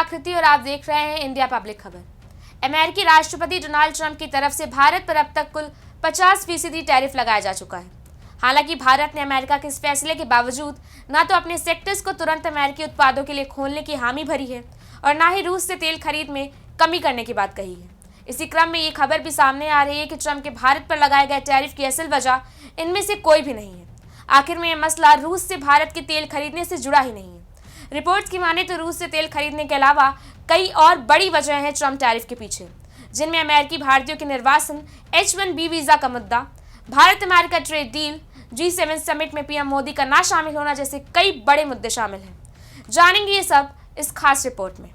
आकृति और आप देख रहे हैं इंडिया पब्लिक खबर। अमेरिकी राष्ट्रपति डोनाल्ड ट्रंप की तरफ से भारत पर अब तक कुल 50% टैरिफ लगाया जा चुका है। हालांकि भारत ने अमेरिका के इस फैसले के बावजूद न तो अपने सेक्टर्स को तुरंत अमेरिकी उत्पादों के लिए खोलने की हामी भरी है और न ही रूस से तेल खरीद में कमी करने की बात कही है। इसी क्रम में ये खबर भी सामने आ रही है कि ट्रंप के भारत पर लगाए गए टैरिफ की असल वजह इनमें से कोई भी नहीं है। आखिर में यह मसला रूस से भारत के तेल खरीदने से जुड़ा ही नहीं है। रिपोर्ट्स की माने तो रूस से तेल खरीदने के अलावा कई और बड़ी वजह हैं ट्रंप टैरिफ के पीछे, जिनमें अमेरिकी भारतीयों के निर्वासन, H-1B वीजा का मुद्दा, Bharat America trade deal, G7 summit में पीएम मोदी का ना शामिल होना जैसे कई बड़े मुद्दे शामिल हैं। जानेंगे ये सब इस खास रिपोर्ट में।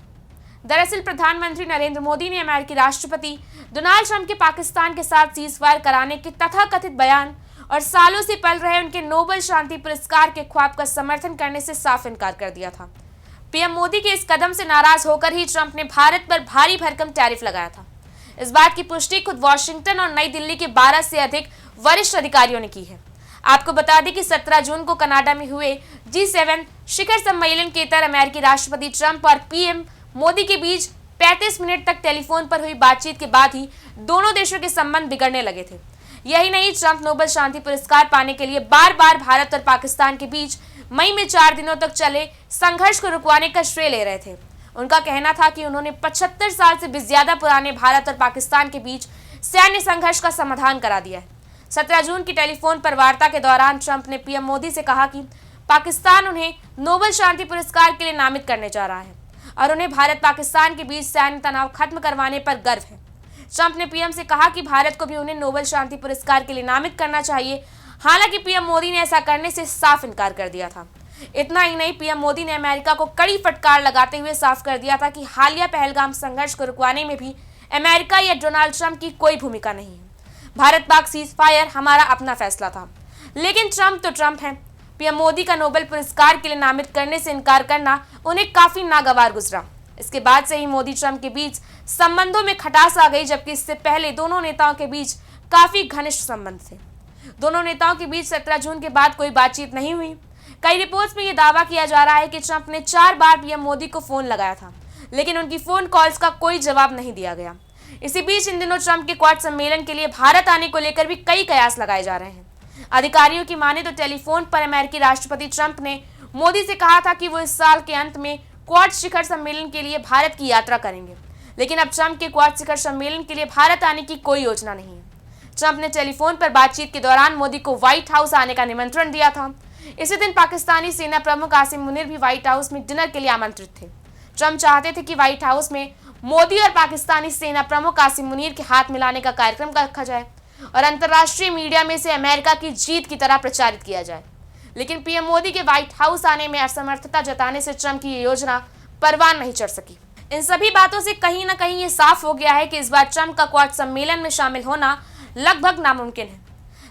दरअसल प्रधानमंत्री नरेंद्र मोदी ने अमेरिकी राष्ट्रपति डोनाल्ड ट्रंप के पाकिस्तान के साथ सीजफायर कराने के तथाकथित बयान और सालों से पल रहे उनके नोबेल शांति पुरस्कार के ख्वाब का समर्थन करने से साफ इनकार कर दिया था। पीएम मोदी के इस कदम से नाराज होकर ही ट्रंप ने भारत पर भारी भरकम टैरिफ लगाया था। इस बात की पुष्टि खुद वॉशिंगटन और नई दिल्ली के 12 से अधिक वरिष्ठ अधिकारियों ने की है। आपको बता दें कि 17 जून को कनाडा में हुए G7 शिखर सम्मेलन के तहत अमेरिकी राष्ट्रपति ट्रंप और पीएम मोदी के बीच 35 मिनट तक टेलीफोन पर हुई बातचीत के बाद ही दोनों देशों के संबंध बिगड़ने लगे थे। यही नहीं, ट्रंप नोबेल शांति पुरस्कार पाने के लिए बार बार भारत और पाकिस्तान के बीच मई में 4 दिनों तक चले संघर्ष को रुकवाने का श्रेय ले रहे थे। उनका कहना था कि उन्होंने 75 साल से भी ज्यादा पुराने भारत और पाकिस्तान के बीच सैन्य संघर्ष का समाधान करा दिया है। 17 जून की टेलीफोन पर वार्ता के दौरान ट्रंप ने पीएम मोदी से कहा कि पाकिस्तान उन्हें नोबेल शांति पुरस्कार के लिए नामित करने जा रहा है और उन्हें भारत पाकिस्तान के बीच सैन्य तनाव खत्म करवाने पर गर्व है। ट्रंप ने पीएम से कहा कि भारत को भी उन्हें नोबेल शांति पुरस्कार के लिए नामित करना चाहिए। हालांकि पीएम मोदी ने ऐसा करने से साफ इनकार कर दिया था। इतना ही नहीं, पीएम मोदी ने अमेरिका को कड़ी फटकार लगाते हुए साफ कर दिया था कि हालिया पहलगाम संघर्ष को रुकवाने में भी अमेरिका या डोनाल्ड ट्रंप की कोई भूमिका नहीं है। भारत पाक सीज फायर हमारा अपना फैसला था। लेकिन ट्रंप तो ट्रंप है। पीएम मोदी का नोबेल पुरस्कार के लिए नामित करने से इनकार करना उन्हें काफी नागवार गुजरा। इसके बाद से ही मोदी ट्रंप के बीच संबंधों में खटास आ गई, जबकि इससे पहले दोनों नेताओं के बीच काफी घनिष्ठ संबंध थे। दोनों नेताओं के बीच 17 जून के बाद कोई बातचीत नहीं हुई। कई रिपोर्ट्स में यह दावा किया जा रहा है कि ट्रंप ने 4 बार पीएम मोदी को फोन लगाया था, लेकिन उनकी फोन कॉल्स का कोई जवाब नहीं दिया गया। इसी बीच इन दिनों ट्रंप के क्वाड सम्मेलन के लिए भारत आने को लेकर भी कई कयास लगाए जा रहे हैं। अधिकारियों की माने तो टेलीफोन पर अमेरिकी राष्ट्रपति ट्रंप ने मोदी से कहा था कि वो इस साल के अंत में क्वाड शिखर सम्मेलन के लिए भारत की यात्रा करेंगे, लेकिन अब ट्रंप के क्वाड शिखर सम्मेलन के लिए भारत आने की कोई योजना नहीं है। ट्रंप ने टेलीफोन पर बातचीत के दौरान मोदी को व्हाइट हाउस आने का निमंत्रण दिया था। इसी दिन पाकिस्तानी सेना प्रमुख आसिम मुनीर भी व्हाइट हाउस में डिनर के लिए आमंत्रित थे। ट्रंप चाहते थे कि व्हाइट हाउस में मोदी और पाकिस्तानी सेना प्रमुख आसिम मुनीर के हाथ मिलाने का कार्यक्रम रखा जाए और अंतर्राष्ट्रीय मीडिया में इसे अमेरिका की जीत की तरह प्रचारित किया जाए। लेकिन पीएम मोदी के व्हाइट हाउस आने में असमर्थता जताने से ट्रंप की ये योजना परवान नहीं चढ़ सकी। इन सभी बातों से कहीं ना कहीं ये साफ हो गया है कि इस बार ट्रंप का क्वाड सम्मेलन में शामिल होना लगभग नामुमकिन है।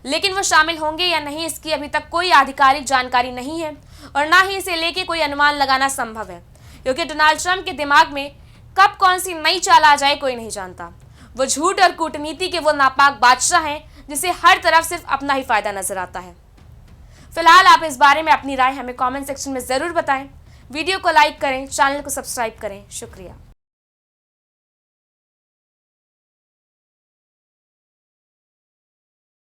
लेकिन वो शामिल होंगे या नहीं, इसकी अभी तक कोई आधिकारिक जानकारी नहीं है और ना ही इसे लेके कोई अनुमान लगाना संभव है, क्योंकि डोनाल्ड ट्रंप के दिमाग में कब कौन सी नई चाल आ जाए कोई नहीं जानता। वो झूठ और कूटनीति के वो नापाक बादशाह हैं जिसे हर तरफ सिर्फ अपना ही फायदा नजर आता है। फिलहाल आप इस बारे में अपनी राय हमें कमेंट सेक्शन में जरूर बताएं। वीडियो को लाइक करें, चैनल को सब्सक्राइब करें। शुक्रिया।